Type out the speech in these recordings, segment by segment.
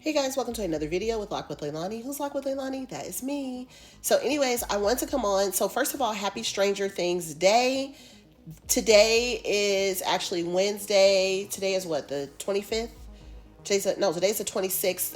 Hey guys, welcome to another video with Lock with Leilani. Who's Lock with Leilani? That is me. So anyways, I want to come on. So first of all, happy Stranger Things Day. Today is actually Wednesday. Today is what, the 25th? Today's the 26th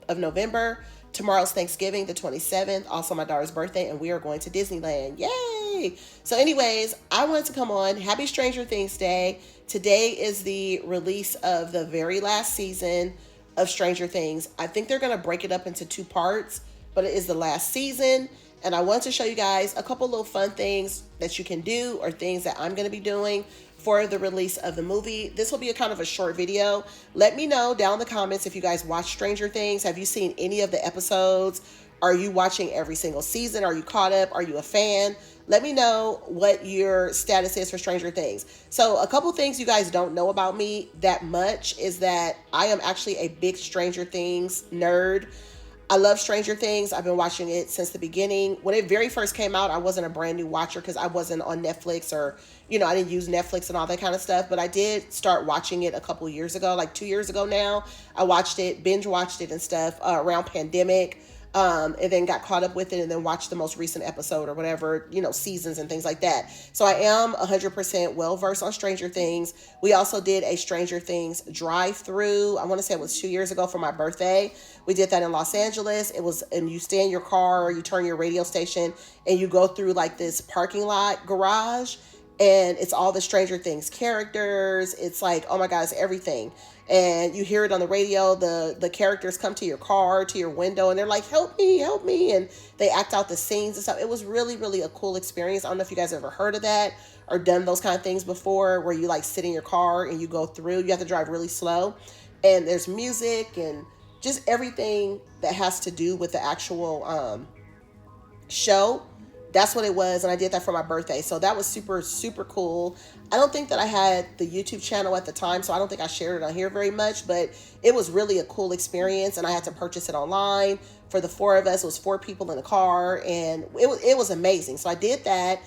of November. Tomorrow's Thanksgiving, the 27th. Also my daughter's birthday, and we are going to Disneyland. Yay! So anyways, I wanted to come on. Happy Stranger Things Day. Today is the release of the very last season of Stranger Things. I think they're going to break it up into two parts, but it is the last season. And I want to show you guys a couple little fun things that you can do, or things that I'm going to be doing for the release of the movie. This will be a kind of a short video. Let me know down in the comments if you guys watch Stranger Things. Have you seen any of the episodes? Are you watching every single season? Are you caught up? Are you a fan? Let me know what your status is for Stranger Things. So a couple things you guys don't know about me that much is that I am actually a big Stranger Things nerd. I love Stranger Things. I've been watching it since the beginning. When it very first came out, I wasn't a brand new watcher because I wasn't on Netflix, or, I didn't use Netflix and all that kind of stuff. But I did start watching it a couple years ago, like 2 years ago now. I watched it, binge watched it and stuff around pandemic. And then got caught up with it, and then watched the most recent episode or whatever, seasons and things like that. So I am 100% well-versed on Stranger Things. We also did a Stranger Things drive-through. I want to say it was 2 years ago for my birthday. We did that in Los Angeles. It was, and you stay in your car, you turn your radio station, and you go through like this parking lot garage, and it's all the Stranger Things characters. It's like, oh my God, it's everything. And you hear it on the radio. The characters come to your car, to your window, and they're like, help me. And they act out the scenes and stuff. It was really, really a cool experience. I don't know if you guys ever heard of that or done those kind of things before, where you like sit in your car and you go through. You have to drive really slow. And there's music and just everything that has to do with the actual show. That's what it was, and I did that for my birthday. So that was super, super cool. I don't think that I had the YouTube channel at the time, so I don't think I shared it on here very much, but it was really a cool experience, and I had to purchase it online for the four of us. It was 4 people in the car, and it was amazing. So I did that.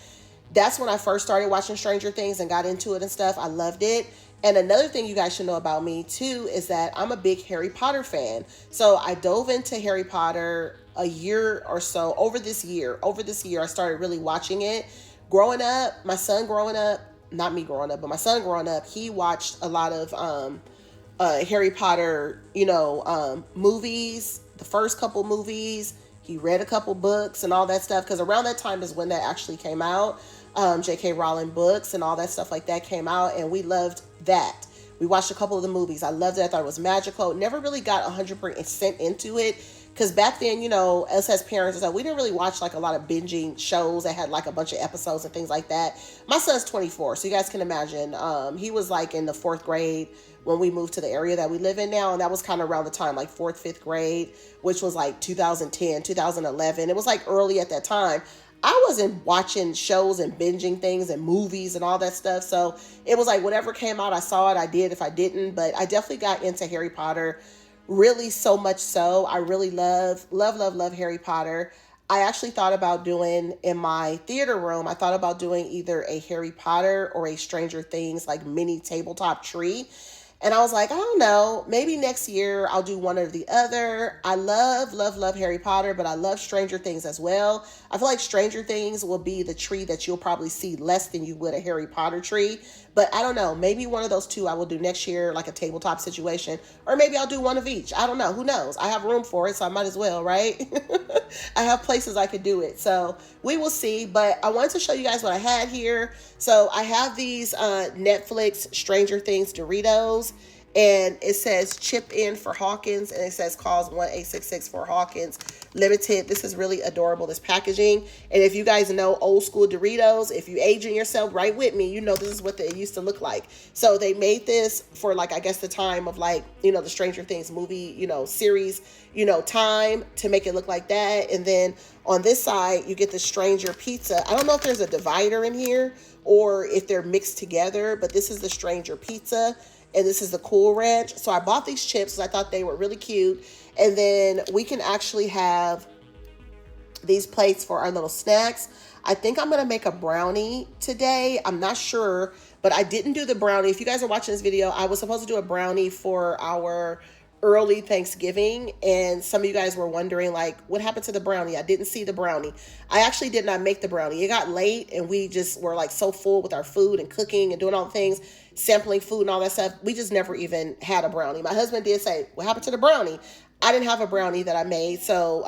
That's when I first started watching Stranger Things and got into it and stuff. I loved it. And another thing you guys should know about me too is that I'm a big Harry Potter fan. So I dove into Harry Potter a year or so. Over this year, I started really watching it. Growing up, my son growing up, not me growing up, but my son growing up, he watched a lot of Harry Potter, movies, the first couple movies. He read a couple books and all that stuff, because around that time is when that actually came out. J.K. Rowling books and all that stuff like that came out, and we loved that. We watched a couple of the movies. I loved it. I thought it was magical. Never really got 100% into it, because back then, us as parents and stuff, we didn't really watch like a lot of binging shows that had like a bunch of episodes and things like that. My son's 24, so you guys can imagine. He was like in the 4th grade when we moved to the area that we live in now, and that was kind of around the time, like 4th, 5th grade, which was like 2010, 2011. It was like early at that time. I wasn't watching shows and binging things and movies and all that stuff. So it was like whatever came out, I saw it, I did if I didn't. But I definitely got into Harry Potter, really so much so. I really love Harry Potter. I actually thought about doing, in my theater room, I thought about doing either a Harry Potter or a Stranger Things like mini tabletop tree. And I was like, I don't know, maybe next year I'll do one or the other. I love Harry Potter, but I love Stranger Things as well. I feel like Stranger Things will be the tree that you'll probably see less than you would a Harry Potter tree. But I don't know, maybe one of those two I will do next year, like a tabletop situation. Or maybe I'll do one of each. I don't know, who knows? I have room for it, so I might as well, right? I have places I could do it. So we will see. But I wanted to show you guys what I had here. So I have these Netflix Stranger Things Doritos. And it says chip in for Hawkins, and it says calls 1-866 for Hawkins limited. This is really adorable, this packaging. And if you guys know old school Doritos, if you aging yourself right with me, you know this is what they used to look like. So they made this for like, I guess the time of like, the Stranger Things movie, series, time, to make it look like that. And then on this side, you get the Stranger Pizza. I don't know if there's a divider in here or if they're mixed together, but this is the Stranger Pizza. And this is the Cool Ranch. So I bought these chips because I thought they were really cute. And then we can actually have these plates for our little snacks. I think I'm going to make a brownie today. I'm not sure, but I didn't do the brownie. If you guys are watching this video, I was supposed to do a brownie for our early Thanksgiving, and some of you guys were wondering like what happened to the brownie. I didn't see the brownie. I actually did not make the brownie. It got late and we just were like so full with our food and cooking and doing all the things, sampling food and all that stuff. We just never even had a brownie. My husband did say, what happened to the brownie? I didn't have a brownie that I made. So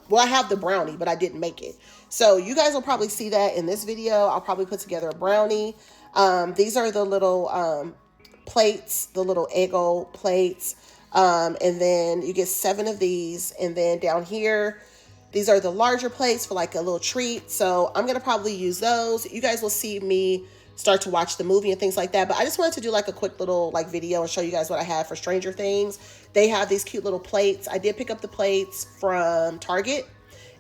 well, I have the brownie, but I didn't make it. So you guys will probably see that in this video. I'll probably put together a brownie. These are the little plates, the little Eggo plates. And then you get 7 of these. And then down here, these are the larger plates for like a little treat. So I'm going to probably use those. You guys will see me start to watch the movie and things like that. But I just wanted to do like a quick little like video and show you guys what I have for Stranger Things. They have these cute little plates. I did pick up the plates from Target.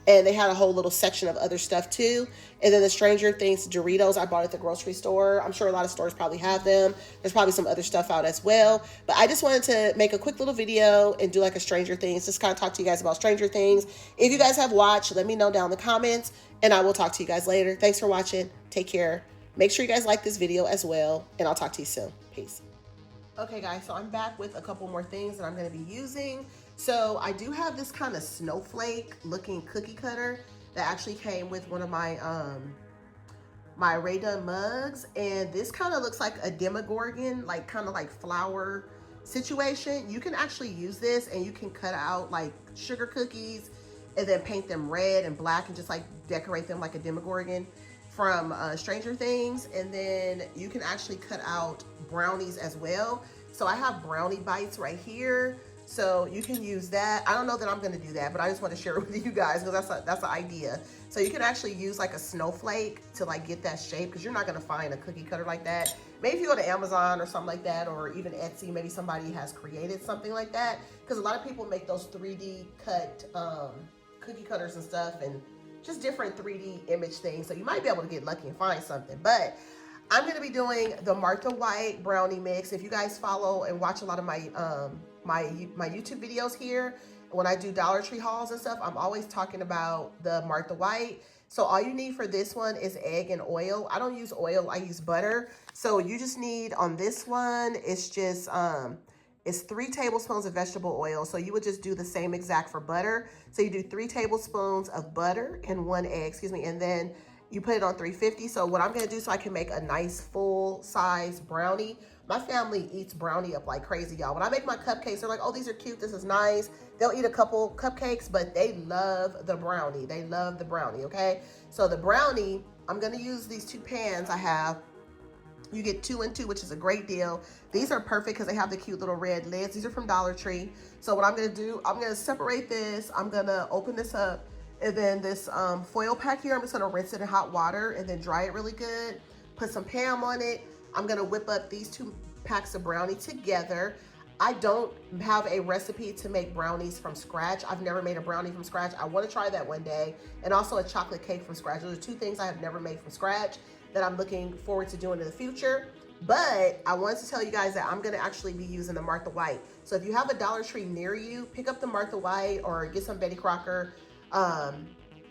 And they had a whole little section of other stuff too. And then the Stranger Things Doritos I bought at the grocery store. I'm sure a lot of stores probably have them. There's probably some other stuff out as well. But I just wanted to make a quick little video and do like a Stranger Things. Just kind of talk to you guys about Stranger Things. If you guys have watched, let me know down in the comments. And I will talk to you guys later. Thanks for watching. Take care. Make sure you guys like this video as well. And I'll talk to you soon. Peace. Okay guys, so I'm back with a couple more things that I'm going to be using. So I do have this kind of snowflake looking cookie cutter that actually came with one of my my Rae Dunn mugs, and this kind of looks like a Demogorgon, like kind of like flower situation. You can actually use this and you can cut out like sugar cookies and then paint them red and black and just like decorate them like a Demogorgon from Stranger Things. And then you can actually cut out brownies as well. So I have brownie bites right here. So you can use that. I don't know that I'm gonna do that, but I just want to share it with you guys because that's an idea. So you can actually use like a snowflake to like get that shape, because you're not gonna find a cookie cutter like that. Maybe if you go to Amazon or something like that, or even Etsy, maybe somebody has created something like that. Because a lot of people make those 3D cut cookie cutters and stuff, and just different 3D image things. So you might be able to get lucky and find something. But I'm going to be doing the Martha White brownie mix. If you guys follow and watch a lot of my my YouTube videos here, when I do Dollar Tree hauls and stuff, I'm always talking about the Martha White. So all you need for this one is egg and oil. I don't use oil, I use butter. So you just need on this one, it's just it's 3 tablespoons of vegetable oil. So you would just do the same exact for butter. So you do 3 tablespoons of butter and 1 egg, and then you put it on 350. So what I'm gonna do so I can make a nice full size brownie. My family eats brownie up like crazy, y'all. When I make my cupcakes, they're like, oh, these are cute, this is nice. They'll eat a couple cupcakes, but they love the brownie. They love the brownie, okay? So the brownie, I'm gonna use these 2 pans I have. You get 2 and 2, which is a great deal. These are perfect because they have the cute little red lids. These are from Dollar Tree. So what I'm gonna do, I'm gonna separate this. I'm gonna open this up. And then this foil pack here, I'm just gonna rinse it in hot water and then dry it really good. Put some Pam on it. I'm gonna whip up these 2 packs of brownie together. I don't have a recipe to make brownies from scratch. I've never made a brownie from scratch. I wanna try that one day. And also a chocolate cake from scratch. Those are 2 things I have never made from scratch that I'm looking forward to doing in the future. But I wanted to tell you guys that I'm gonna actually be using the Martha White. So if you have a Dollar Tree near you, pick up the Martha White or get some Betty Crocker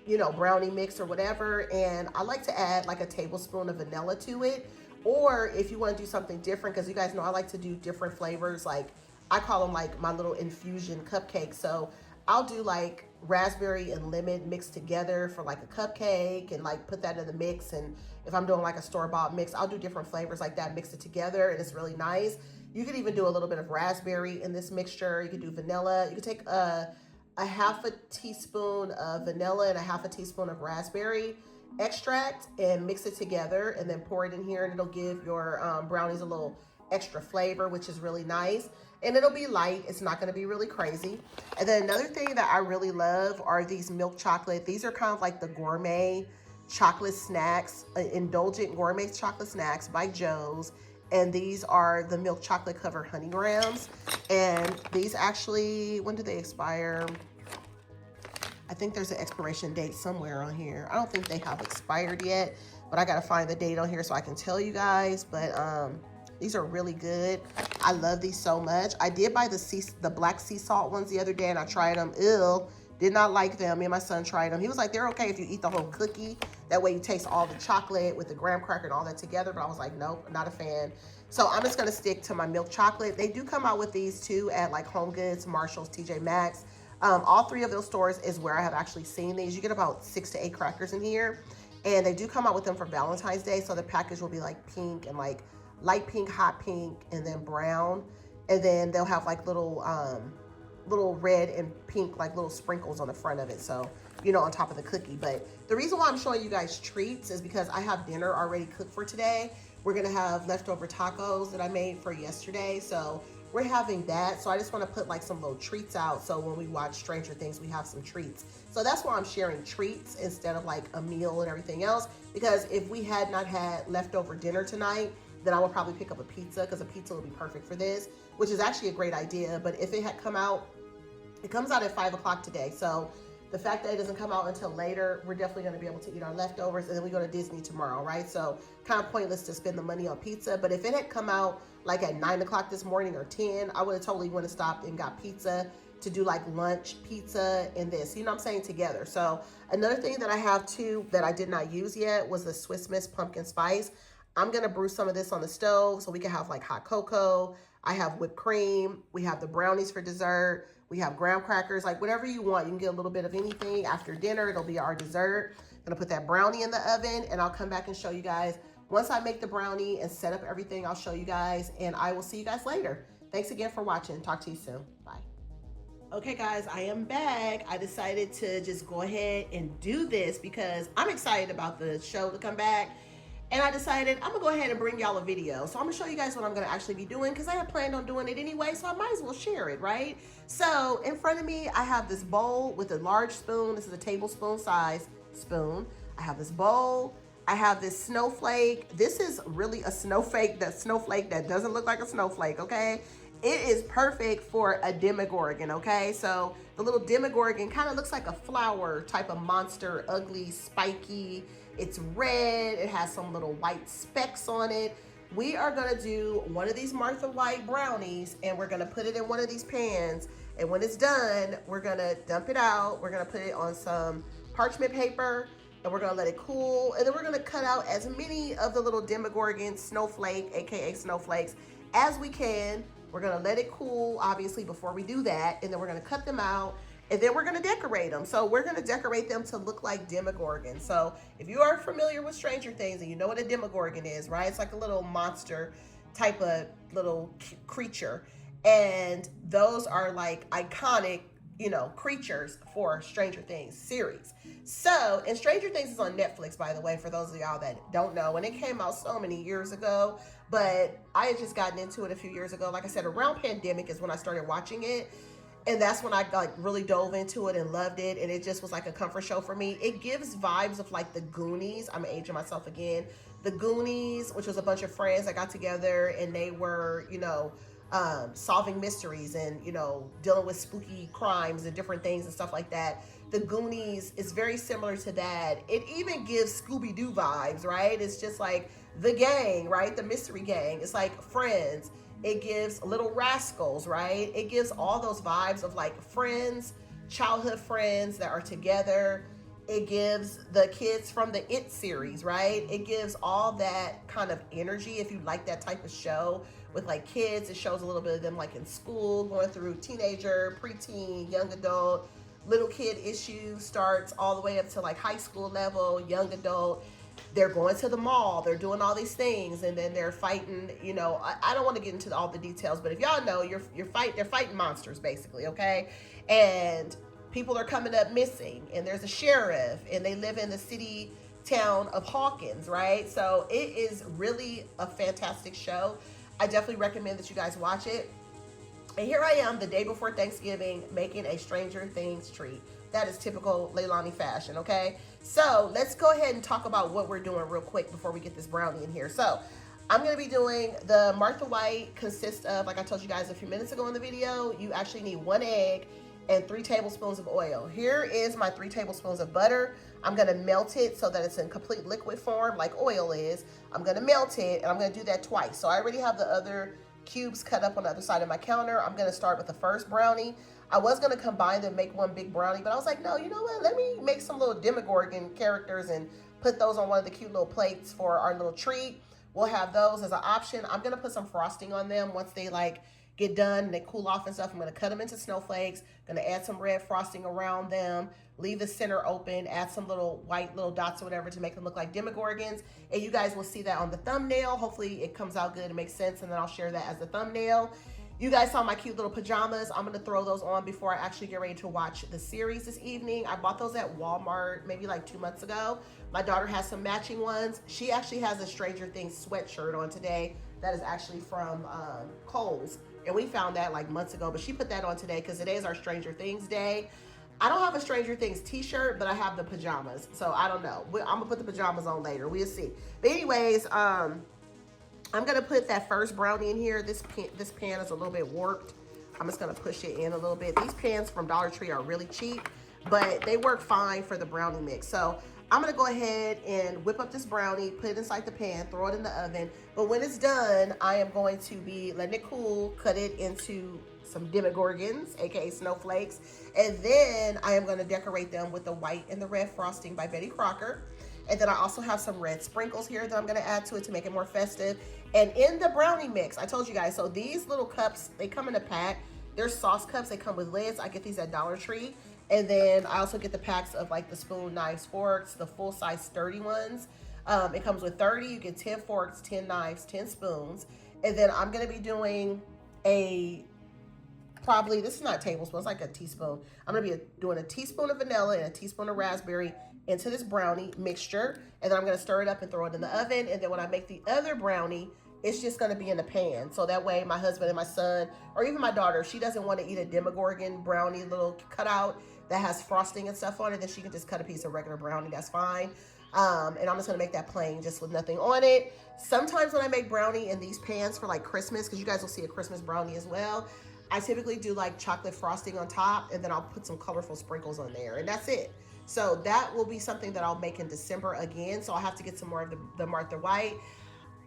you know, brownie mix or whatever. And I like to add like a tablespoon of vanilla to it. Or if you want to do something different, because you guys know I like to do different flavors. Like I call them like my little infusion cupcakes. So I'll do like raspberry and lemon mixed together for like a cupcake and like put that in the mix. And if I'm doing like a store-bought mix, I'll do different flavors like that, mix it together, and it's really nice. You could even do a little bit of raspberry in this mixture. You could do vanilla. You could take a half a teaspoon of vanilla and a half a teaspoon of raspberry extract and mix it together and then pour it in here, and it'll give your brownies a little extra flavor, which is really nice. And it'll be light. It's not going to be really crazy. And then another thing that I really love are these milk chocolate. These are kind of like the gourmet chocolate snacks, indulgent gourmet chocolate snacks by Joe's. And these are the milk chocolate covered honey grams. And these actually, when do they expire? I think there's an expiration date somewhere on here. I don't think they have expired yet, but I gotta find the date on here so I can tell you guys. But these are really good. I love these so much. I did buy the black sea salt ones the other day and I tried them. Ew, Did not like them. Me and my son tried them. He was like, they're okay if you eat the whole cookie. That way you taste all the chocolate with the graham cracker and all that together. But I was like, nope, not a fan. So I'm just going to stick to my milk chocolate. They do come out with these too at like Home Goods, Marshalls, TJ Maxx. All three of those stores is where I have actually seen these. You get about 6 to 8 crackers in here. And they do come out with them for Valentine's Day. So the package will be like pink and like light pink, hot pink, and then brown. And then they'll have like little red and pink, like little sprinkles on the front of it. So, you know, on top of the cookie. But the reason why I'm showing you guys treats is because I have dinner already cooked for today. We're going to have leftover tacos that I made for yesterday. So we're having that. So I just want to put like some little treats out. So when we watch Stranger Things, we have some treats. So that's why I'm sharing treats instead of like a meal and everything else. Because if we had not had leftover dinner tonight, then I would probably pick up a pizza, because a pizza would be perfect for this, which is actually a great idea. But if it had come out, it comes out at 5 o'clock today. So the fact that it doesn't come out until later, we're definitely going to be able to eat our leftovers, and then we go to Disney tomorrow, right? So kind of pointless to spend the money on pizza. But if it had come out like at 9 o'clock this morning or 10, I would have totally went and stopped and got pizza to do like lunch pizza and this, you know what I'm saying, together. So another thing that I have too that I did not use yet was the Swiss Miss pumpkin spice. I'm going to brew some of this on the stove so we can have like hot cocoa. I have whipped cream. We have the brownies for dessert. We have graham crackers, like whatever you want. You can get a little bit of anything after dinner. It'll be our dessert. I'm gonna put that brownie in the oven, and I'll come back and show you guys. Once I make the brownie and set up everything, I'll show you guys, and I will see you guys later. Thanks again for watching. Talk to you soon. Bye. Okay guys, I am back. I decided to just go ahead and do this because I'm excited about the show to come back. And I decided I'm gonna go ahead and bring y'all a video. So I'm gonna show you guys what I'm gonna actually be doing, because I had planned on doing it anyway, so I might as well share it, right? So in front of me, I have this bowl with a large spoon. This is a tablespoon size spoon. I have this bowl. I have this snowflake. This is really a snowflake that doesn't look like a snowflake, okay? It is perfect for a Demogorgon, okay? So the little Demogorgon kind of looks like a flower type of monster, ugly, spiky. It's red, it has some little white specks on it. We are gonna do one of these Martha White brownies, and we're gonna put it in one of these pans. And when it's done, we're gonna dump it out. We're gonna put it on some parchment paper, and we're gonna let it cool. And then we're gonna cut out as many of the little Demogorgon snowflake, AKA snowflakes, as we can. We're gonna let it cool, obviously, before we do that. And then we're gonna cut them out. And then we're gonna decorate them. So we're gonna decorate them to look like Demogorgon. So if you are familiar with Stranger Things and you know what a Demogorgon is, right? It's like a little monster type of little creature. And those are like iconic, you know, creatures for Stranger Things series. So, and Stranger Things is on Netflix, by the way, for those of y'all that don't know. And it came out so many years ago, but I had just gotten into it a few years ago. Like I said, around pandemic is when I started watching it. And that's when I like really dove into it and loved it. And it just was like a comfort show for me. It gives vibes of like the Goonies. I'm aging myself again. The Goonies, which was a bunch of friends that got together, and they were, you know, solving mysteries and, you know, dealing with spooky crimes and different things and stuff like that. The Goonies is very similar to that. It even gives Scooby-Doo vibes, right? It's just like the gang, right? The mystery gang. It's like Friends. It gives Little Rascals, right? It gives all those vibes of like friends, childhood friends that are together. It gives the kids from the It series, right? It gives all that kind of energy if you like that type of show with like kids. It shows a little bit of them like in school, going through teenager, preteen, young adult, little kid issues, starts all the way up to like high school level, young adult. They're going to the mall, they're doing all these things, and then they're fighting, you know, I don't want to get into all the details, but if y'all know, they're fighting monsters basically, okay? And people are coming up missing, and there's a sheriff, and they live in the city town of Hawkins, right? So it is really a fantastic show. I definitely recommend that you guys watch it. And here I am the day before Thanksgiving making a Stranger Things treat. That is typical Leilani fashion, okay? So let's go ahead and talk about what we're doing real quick before we get this brownie in here. So I'm gonna be doing the Martha White. Consists of, like I told you guys a few minutes ago in the video, you actually need 1 egg and 3 tablespoons of oil. Here is my 3 tablespoons of butter. I'm gonna melt it so that it's in complete liquid form like oil is. I'm gonna melt it, and I'm gonna do that twice. So I already have the other cubes cut up on the other side of my counter. I'm gonna start with the first brownie. I was gonna combine them, make one big brownie, but I was like, no, you know what? Let me make some little Demogorgon characters and put those on one of the cute little plates for our little treat. We'll have those as an option. I'm gonna put some frosting on them once they like get done and they cool off and stuff. I'm gonna cut them into snowflakes, gonna add some red frosting around them, leave the center open, add some little white little dots or whatever to make them look like Demogorgons. And you guys will see that on the thumbnail. Hopefully it comes out good and makes sense, and then I'll share that as the thumbnail. You guys saw my cute little pajamas. I'm gonna throw those on before I actually get ready to watch the series this evening. I bought those at Walmart maybe like 2 months ago. My daughter has some matching ones. She actually has a Stranger Things sweatshirt on today that is actually from Kohl's. And we found that like months ago, but she put that on today because today is our Stranger Things day. I don't have a Stranger Things t-shirt, but I have the pajamas. So I don't know. I'm gonna put the pajamas on later. We'll see. But anyways, I'm gonna put that first brownie in here. This pan is a little bit warped. I'm just gonna push it in a little bit. These pans from Dollar Tree are really cheap, but they work fine for the brownie mix. So I'm gonna go ahead and whip up this brownie, put it inside the pan, throw it in the oven. But when it's done, I am going to be letting it cool, cut it into some Demogorgons, aka snowflakes, and then I am gonna decorate them with the white and the red frosting by Betty Crocker. And then I also have some red sprinkles here that I'm gonna add to it to make it more festive. And in the brownie mix, I told you guys, so these little cups, they come in a pack. They're sauce cups, they come with lids. I get these at Dollar Tree. And then I also get the packs of like the spoon, knives, forks, the full size sturdy ones. It comes with 30, you get 10 forks, 10 knives, 10 spoons. And then I'm gonna be doing probably, this is not a tablespoon, it's like a teaspoon. I'm gonna be doing a teaspoon of vanilla and a teaspoon of raspberry into this brownie mixture. And then I'm gonna stir it up and throw it in the oven. And then when I make the other brownie, it's just gonna be in the pan. So that way my husband and my son, or even my daughter, if she doesn't wanna eat a Demogorgon brownie little cutout that has frosting and stuff on it, then she can just cut a piece of regular brownie, that's fine. And I'm just gonna make that plain, just with nothing on it. Sometimes when I make brownie in these pans for like Christmas, because you guys will see a Christmas brownie as well, I typically do like chocolate frosting on top, and then I'll put some colorful sprinkles on there, and that's it. So that will be something that I'll make in December again. So I'll have to get some more of the Martha White.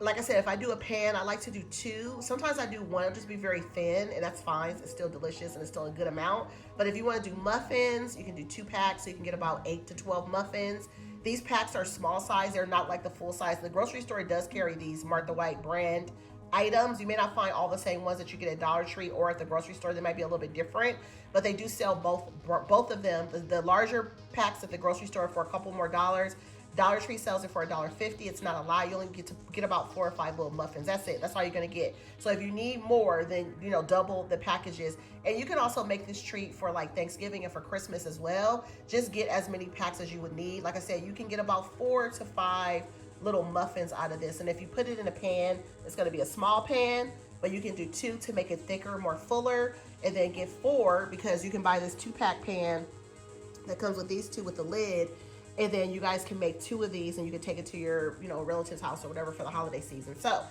Like I said, if I do a pan, I like to do 2. Sometimes I do 1, it'll just be very thin, and that's fine. It's still delicious and it's still a good amount. But if you want to do muffins, you can do 2 packs, so you can get about 8 to 12 muffins. These packs are small size. They're not like the full size. The grocery store does carry these Martha White brand items. You may not find all the same ones that you get at Dollar Tree or at the grocery store. They might be a little bit different, but they do sell both of them. The larger packs at the grocery store for a couple more dollars. Dollar Tree sells it for $1.50. It's not a lie. You only get about 4 or 5 little muffins. That's it. That's all you're gonna get. So if you need more, then double the packages. And you can also make this treat for like Thanksgiving and for Christmas as well. Just get as many packs as you would need. Like I said, you can get about 4 to 5 little muffins out of this. And if you put it in a pan, it's gonna be a small pan, but you can do 2 to make it thicker, more fuller, and then get 4 because you can buy this 2-pack pan that comes with these 2 with the lid. And then you guys can make 2 of these and you can take it to your, relative's house or whatever for the holiday season. So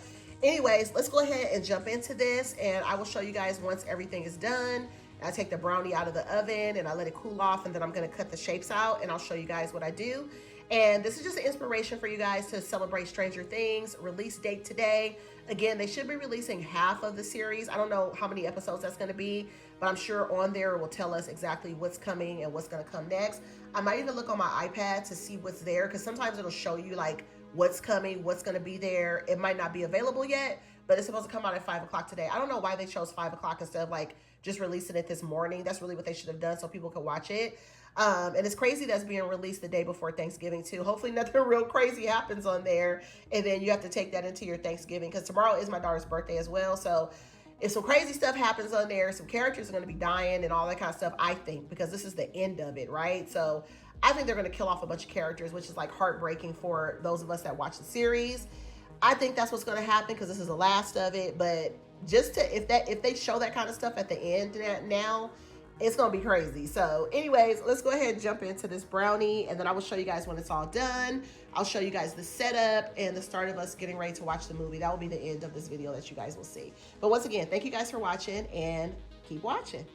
anyways, let's go ahead and jump into this, and I will show you guys once everything is done. I take the brownie out of the oven and I let it cool off, and then I'm gonna cut the shapes out and I'll show you guys what I do. And this is just an inspiration for you guys to celebrate Stranger Things. Release date today. Again, they should be releasing half of the series. I don't know how many episodes that's gonna be, but I'm sure on there it will tell us exactly what's coming and what's gonna come next. I might even look on my iPad to see what's there, because sometimes it'll show you like what's coming, what's gonna be there. It might not be available yet, but it's supposed to come out at 5 o'clock today. I don't know why they chose 5 o'clock instead of like just releasing it this morning. That's really what they should have done so people could watch it. And it's crazy that's being released the day before Thanksgiving too. Hopefully nothing real crazy happens on there, and then you have to take that into your Thanksgiving, because tomorrow is my daughter's birthday as well. So if some crazy stuff happens on there, some characters are going to be dying and all that kind of stuff, I think, because this is the end of it, right? So I think they're going to kill off a bunch of characters, which is like heartbreaking for those of us that watch the series. I think that's what's going to happen because this is the last of it. But just to, if they show that kind of stuff at the end now, it's gonna be crazy. So anyways, let's go ahead and jump into this brownie, and then I will show you guys when it's all done. I'll show you guys the setup and the start of us getting ready to watch the movie. That will be the end of this video that you guys will see. But once again, thank you guys for watching, and keep watching.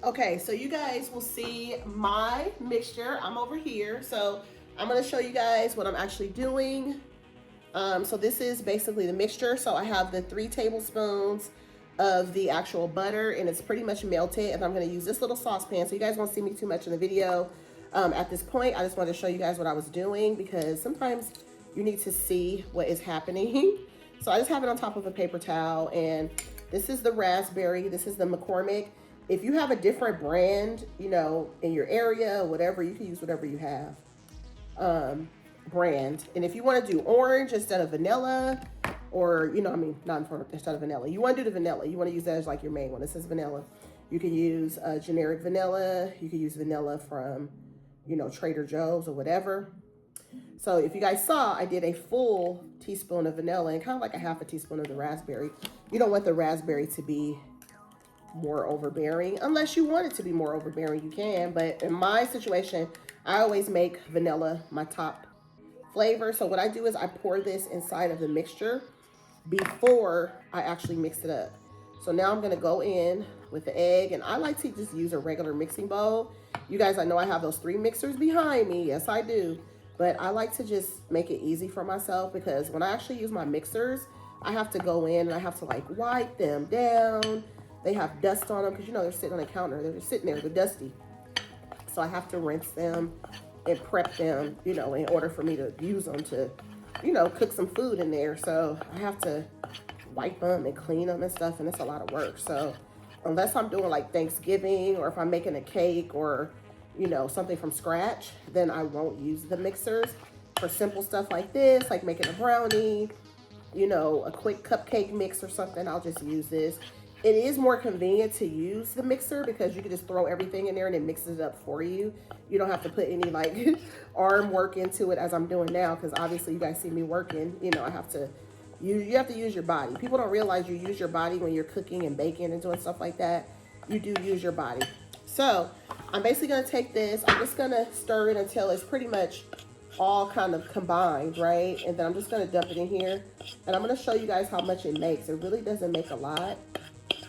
Okay, so you guys will see my mixture. I'm over here. So I'm gonna show you guys what I'm actually doing. So this is basically the mixture. So I have the 3 tablespoons of the actual butter, and it's pretty much melted. And I'm going to use this little saucepan, so you guys won't see me too much in the video. At this point, I just wanted to show you guys what I was doing, because sometimes you need to see what is happening. So I just have it on top of a paper towel, and this is the raspberry. This is the McCormick. If you have a different brand, you know, in your area, whatever, you can use whatever you have. Brand. And if you want to do orange instead of vanilla, or, you know, I mean, not instead of vanilla, you want to do the vanilla, you want to use that as like your main one. This is vanilla. You can use generic vanilla. You can use vanilla from, you know, Trader Joe's or whatever. So if you guys saw, I did a full teaspoon of vanilla and kind of like a half a teaspoon of the raspberry. You don't want the raspberry to be more overbearing. Unless you want it to be more overbearing, you can. But in my situation, I always make vanilla my top flavor. So what I do is I pour this inside of the mixture before I actually mix it up. So now I'm gonna go in with the egg, and I like to just use a regular mixing bowl. You guys, I know I have those 3 mixers behind me. Yes, I do. But I like to just make it easy for myself, because when I actually use my mixers, I have to go in and I have to like wipe them down. They have dust on them because, you know, they're sitting on the counter. They're just sitting there, they're dusty. So I have to rinse them and prep them, you know, in order for me to use them to, you know, cook some food in there. So I have to wipe them and clean them and stuff, and it's a lot of work. So unless I'm doing like Thanksgiving, or if I'm making a cake, or, you know, something from scratch, then I won't use the mixers. For simple stuff like this, like making a brownie, you know, a quick cupcake mix or something, I'll just use this. It is more convenient to use the mixer because you can just throw everything in there and it mixes it up for you. You don't have to put any like arm work into it as I'm doing now, because obviously you guys see me working. You know, I have to, you have to use your body. People don't realize you use your body when you're cooking and baking and doing stuff like that. You do use your body. So I'm basically gonna take this, I'm just gonna stir it until it's pretty much all kind of combined, right? And then I'm just gonna dump it in here, and I'm gonna show you guys how much it makes. It really doesn't make a lot,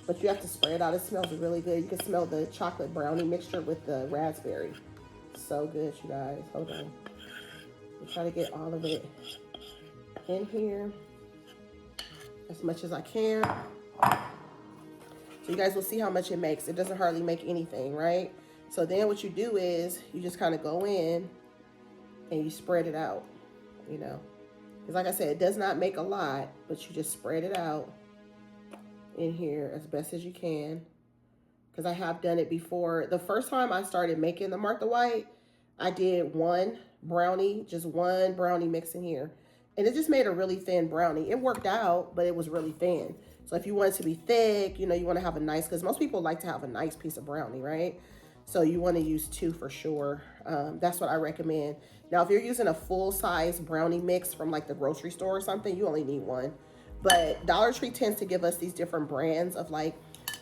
but you have to spray it out. It smells really good. You can smell the chocolate brownie mixture with the raspberry. So good, you guys. Hold on. I'm trying to get all of it in here as much as I can. So you guys will see how much it makes. It doesn't hardly make anything, right? So then what you do is you just kind of go in and you spread it out, you know. Because like I said, it does not make a lot, but you just spread it out in here as best as you can, because I have done it before. The first time I started making the Martha White, I did one brownie, just one brownie mix in here, and it just made a really thin brownie. It worked out, but it was really thin. So if you want it to be thick, you know, you want to have a nice, because most people like to have a nice piece of brownie, right? So you want to use 2 for sure. That's what I recommend. Now, if you're using a full-size brownie mix from like the grocery store or something, you only need 1. But Dollar Tree tends to give us these different brands of like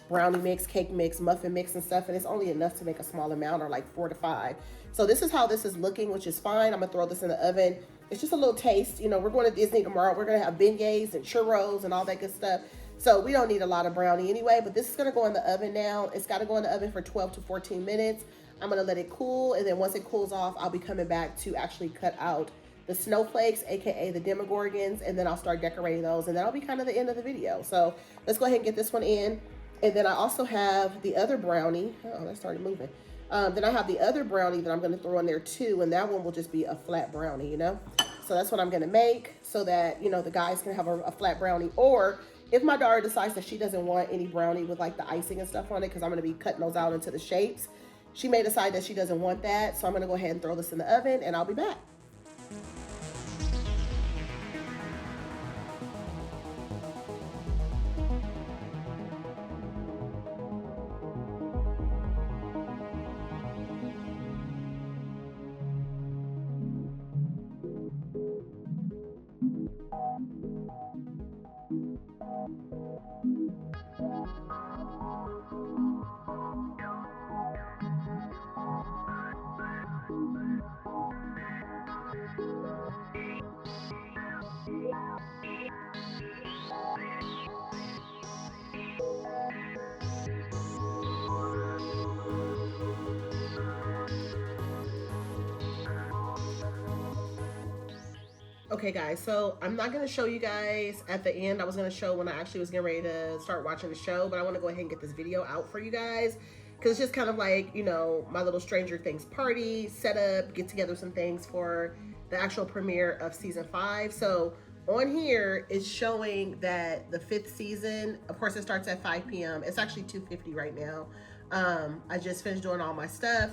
brownie mix, cake mix, muffin mix and stuff, and it's only enough to make a small amount, or like 4 to 5. So this is how this is looking, which is fine. I'm gonna throw this in the oven. It's just a little taste. You know, we're going to Disney tomorrow. We're gonna have beignets and churros and all that good stuff. So we don't need a lot of brownie anyway, but this is gonna go in the oven now. It's gotta go in the oven for 12 to 14 minutes. I'm gonna let it cool, and then once it cools off, I'll be coming back to actually cut out the snowflakes, aka the Demogorgons, and then I'll start decorating those, and that'll be kind of the end of the video. So let's go ahead and get this one in. And then I also have the other brownie. Oh, that started moving. Then I have the other brownie that I'm going to throw in there too, and that one will just be a flat brownie, you know. So that's what I'm going to make, so that, you know, the guys can have a flat brownie. Or if my daughter decides that she doesn't want any brownie with like the icing and stuff on it, because I'm going to be cutting those out into the shapes, she may decide that she doesn't want that. So I'm going to go ahead and throw this in the oven, and I'll be back. Okay, guys, so I'm not going to show you guys at the end. I was going to show when I actually was getting ready to start watching the show, but I want to go ahead and get this video out for you guys because it's just kind of like, you know, my little Stranger Things party, set up, get together some things for the actual premiere of season 5. So on here, it's showing that the 5th season, of course, it starts at 5 p.m. It's actually 2:50 right now. I just finished doing all my stuff.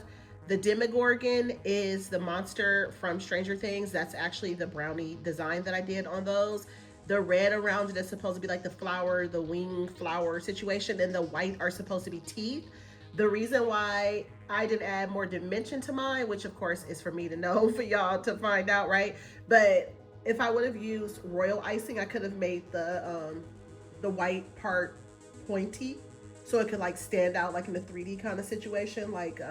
The Demogorgon is the monster from Stranger Things. That's actually the brownie design that I did on those. The red around it is supposed to be like the flower, the wing flower situation, and the white are supposed to be teeth. The reason why I didn't add more dimension to mine, which of course is for me to know, for y'all to find out, right? But if I would have used royal icing, I could have made the white part pointy, so it could like stand out like in the 3D kind of situation, like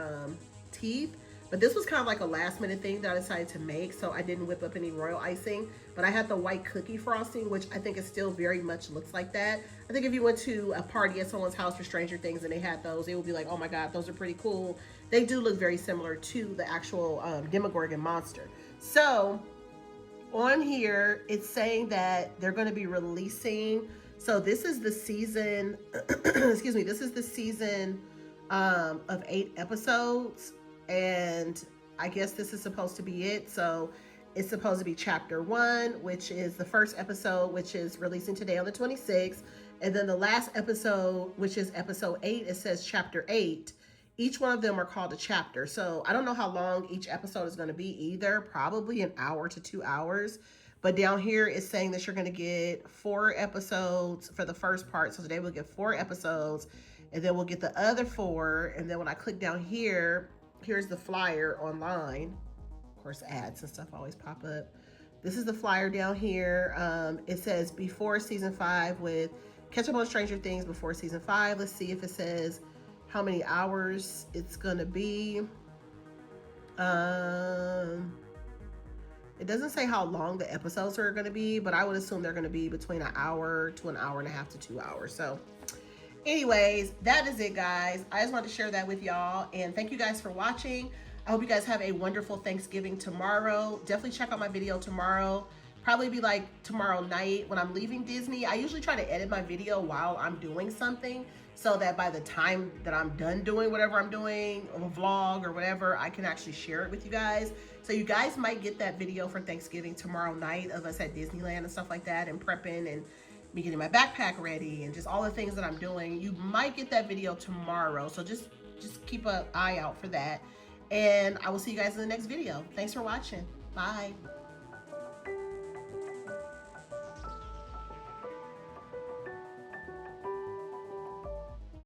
teeth. But this was kind of like a last minute thing that I decided to make, so I didn't whip up any royal icing. But I had the white cookie frosting, which I think it still very much looks like that. I think if you went to a party at someone's house for Stranger Things and they had those, they would be like, oh my god, those are pretty cool. They do look very similar to the actual Demogorgon monster. So on here, it's saying that they're going to be releasing, so this is the season excuse me, this is the season of 8 episodes, and I guess this is supposed to be it. So it's supposed to be chapter 1, which is the first episode, which is releasing today on the 26th, and then the last episode, which is episode 8, it says chapter 8. Each one of them are called a chapter. So I don't know how long each episode is going to be either. Probably an hour to 2 hours. But down here it's saying that you're going to get 4 episodes for the first part. So today we'll get 4 episodes, and then we'll get the other 4. And then when I click down here, here's the flyer online. Of course, ads and stuff always pop up. This is the flyer down here. It says before season 5 with catch up on Stranger Things before season 5. Let's see if it says how many hours it's gonna be. It doesn't say how long the episodes are gonna be, but I would assume they're gonna be between an hour to an hour and a half to 2 hours. So anyways, that is it, guys. I just wanted to share that with y'all, and thank you guys for watching. I hope you guys have a wonderful Thanksgiving tomorrow. Definitely check out my video tomorrow. Probably be like tomorrow night when I'm leaving Disney. I usually try to edit my video while I'm doing something, so that by the time that I'm done doing whatever I'm doing, a vlog or whatever, I can actually share it with you guys. So you guys might get that video for Thanksgiving tomorrow night of us at Disneyland and stuff like that, and prepping and me getting my backpack ready and just all the things that I'm doing. You might get that video tomorrow, so just keep an eye out for that. And I will see you guys in the next video. Thanks for watching. Bye.